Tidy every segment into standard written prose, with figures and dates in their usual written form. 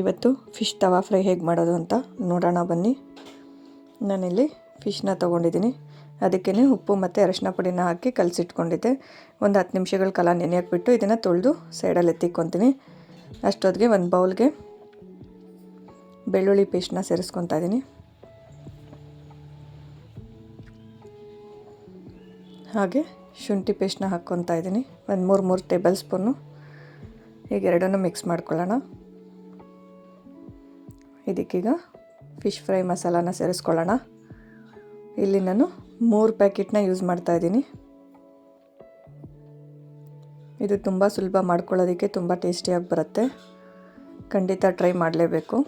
ಇವತ್ತು ಫಿಶ್ ತವಾ ಫ್ರೈ ಹೇಗೆ ಮಾಡೋದು ಅಂತ ನೋಡೋಣ ಬನ್ನಿ. ನಾನಿಲ್ಲಿ ಫಿಶ್ನ ತೊಗೊಂಡಿದ್ದೀನಿ. ಅದಕ್ಕೇ ಉಪ್ಪು ಮತ್ತು ಅರಿಶಿನ ಪುಡಿನ ಹಾಕಿ ಕಲಸಿಟ್ಕೊಂಡಿದ್ದೆ. ಒಂದು 10 ನಿಮಿಷಗಳ ಕಾಲ ನೆನೆಯಕ್ಕೆ ಬಿಟ್ಟು ಇದನ್ನು ತೊಳೆದು ಸೈಡಲ್ಲಿ ಎತ್ತಿಕ್ಕೊತೀನಿ. ಅಷ್ಟೊತ್ತಿಗೆ ಒಂದು ಬೌಲ್ಗೆ ಬೆಳ್ಳುಳ್ಳಿ ಪೇಸ್ಟ್ನ ಸೇರಿಸ್ಕೊತಾ ಇದ್ದೀನಿ. ಹಾಗೆ ಶುಂಠಿ ಪೇಸ್ಟ್ನ ಹಾಕ್ಕೊತಾ ಇದ್ದೀನಿ. ಒಂದು 3 ಟೇಬಲ್ ಸ್ಪೂನು. ಈಗ ಎರಡನ್ನೂ ಮಿಕ್ಸ್ ಮಾಡ್ಕೊಳ್ಳೋಣ. ಇದಕ್ಕೀಗ ಫಿಶ್ ಫ್ರೈ ಮಸಾಲಾನ ಸೇರಿಸ್ಕೊಳ್ಳೋಣ. ಇಲ್ಲಿ ನಾನು 3 ಪ್ಯಾಕೆಟ್ನ ಯೂಸ್ ಮಾಡ್ತಾಯಿದ್ದೀನಿ. ಇದು ತುಂಬ ಸುಲಭ ಮಾಡ್ಕೊಳ್ಳೋದಕ್ಕೆ, ತುಂಬ ಟೇಸ್ಟಿಯಾಗಿ ಬರುತ್ತೆ. ಖಂಡಿತ ಟ್ರೈ ಮಾಡಲೇಬೇಕು.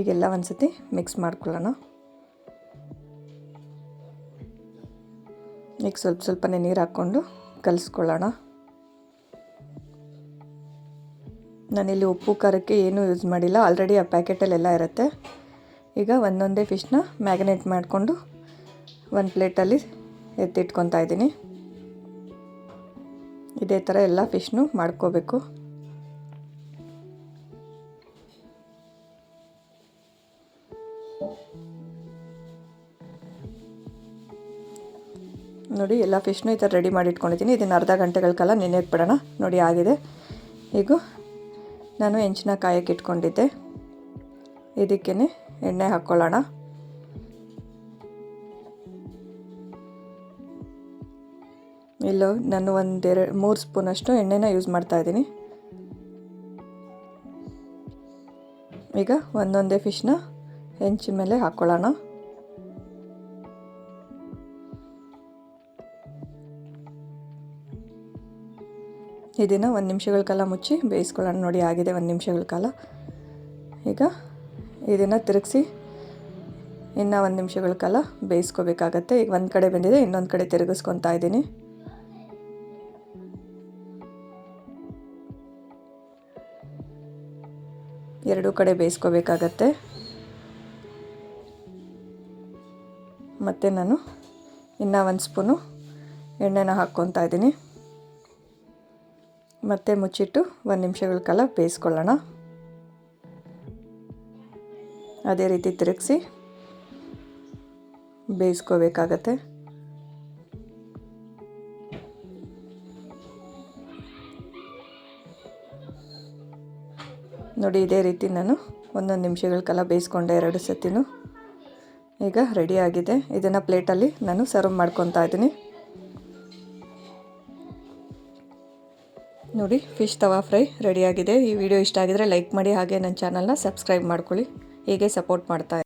ಈಗೆಲ್ಲ ಒಂದು ಸತಿ ಮಿಕ್ಸ್ ಮಾಡ್ಕೊಳ್ಳೋಣ. ಈಗ ಸ್ವಲ್ಪನೇ ನೀರು ಹಾಕ್ಕೊಂಡು ಕಲಿಸ್ಕೊಳ್ಳೋಣ. ನಾನಿಲ್ಲಿ ಉಪ್ಪು ಖಾರಕ್ಕೆ ಏನೂ ಯೂಸ್ ಮಾಡಿಲ್ಲ, ಆಲ್ರೆಡಿ ಆ ಪ್ಯಾಕೆಟಲ್ಲೆಲ್ಲ ಇರುತ್ತೆ. ಈಗ ಒಂದೊಂದೇ ಫಿಶ್ನ ಮ್ಯಾರಿನೇಟ್ ಮಾಡಿಕೊಂಡು ಒಂದು ಪ್ಲೇಟಲ್ಲಿ ಎತ್ತಿಟ್ಕೊತಾ ಇದ್ದೀನಿ. ಇದೇ ಥರ ಎಲ್ಲ ಫಿಶ್ನು ಮಾಡ್ಕೋಬೇಕು. ನೋಡಿ, ಎಲ್ಲ ಫಿಶ್ನು ಈ ಥರ ರೆಡಿ ಮಾಡಿ ಇಟ್ಕೊಂಡಿದ್ದೀನಿ. ಇದನ್ನು ಅರ್ಧ ಗಂಟೆಗಳ ಕಾಲ ನೆನೆಯಕ್ಕೆ ಬಿಡೋಣ. ನೋಡಿ ಆಗಿದೆ. ಈಗ ನಾನು ಹೆಂಚನ್ನ ಕಾಯಕ್ಕೆ ಇಟ್ಕೊಂಡಿದ್ದೆ. ಇದಕ್ಕೇ ಎಣ್ಣೆ ಹಾಕ್ಕೊಳ್ಳೋಣ. ಇಲ್ಲೋ ನಾನು 3 ಸ್ಪೂನಷ್ಟು ಎಣ್ಣೆನ ಯೂಸ್ ಮಾಡ್ತಾಯಿದ್ದೀನಿ. ಈಗ ಒಂದೊಂದೇ ಫಿಶ್ನ ಹೆಂಚಿನ ಮೇಲೆ ಹಾಕ್ಕೊಳ್ಳೋಣ. ಇದನ್ನು 1 ನಿಮಿಷಗಳ ಕಾಲ ಮುಚ್ಚಿ ಬೇಯಿಸ್ಕೊಳ್ಳೋಣ. ನೋಡಿ ಆಗಿದೆ 1 ನಿಮಿಷಗಳ ಕಾಲ. ಈಗ ಇದನ್ನು ತಿರುಗಿಸಿ ಇನ್ನೂ 1 ನಿಮಿಷಗಳ ಕಾಲ ಬೇಯಿಸ್ಕೋಬೇಕಾಗತ್ತೆ. ಈಗ ಒಂದು ಕಡೆ ಬಂದಿದೆ, ಇನ್ನೊಂದು ಕಡೆ ತಿರುಗಿಸ್ಕೊತಾ ಇದ್ದೀನಿ. ಎರಡೂ ಕಡೆ ಬೇಯಿಸ್ಕೋಬೇಕಾಗತ್ತೆ. ಮತ್ತು ನಾನು ಇನ್ನೂ 1 ಸ್ಪೂನು ಎಣ್ಣೆನ ಹಾಕ್ಕೊತಾ ಇದ್ದೀನಿ. ಮತ್ತು ಮುಚ್ಚಿಟ್ಟು 1 ನಿಮಿಷಗಳ ಕಾಲ ಬೇಯಿಸ್ಕೊಳ್ಳೋಣ. ಅದೇ ರೀತಿ ತಿರುಗಿಸಿ ಬೇಯಿಸ್ಕೋಬೇಕಾಗತ್ತೆ. ನೋಡಿ, ಇದೇ ರೀತಿ ನಾನು 1 ನಿಮಿಷಗಳ ಕಾಲ ಬೇಯಿಸ್ಕೊಂಡೆ 2 ಸತಿನೂ. ಈಗ ರೆಡಿಯಾಗಿದೆ. ಇದನ್ನು ಪ್ಲೇಟಲ್ಲಿ ನಾನು ಸರ್ವ್ ಮಾಡ್ಕೊತಾ ಇದ್ದೀನಿ. ನೋಡಿ, ಫಿಶ್ ತವಾ ಫ್ರೈ ರೆಡಿಯಾಗಿದೆ. ಈ ವಿಡಿಯೋ ಇಷ್ಟ ಆಗಿದರೆ ಲೈಕ್ ಮಾಡಿ, ಹಾಗೆ ನನ್ನ ಚಾನಲ್ನ ಸಬ್ಸ್ಕ್ರೈಬ್ ಮಾಡ್ಕೊಳ್ಳಿ. ಹೀಗೆ ಸಪೋರ್ಟ್ ಮಾಡ್ತಾ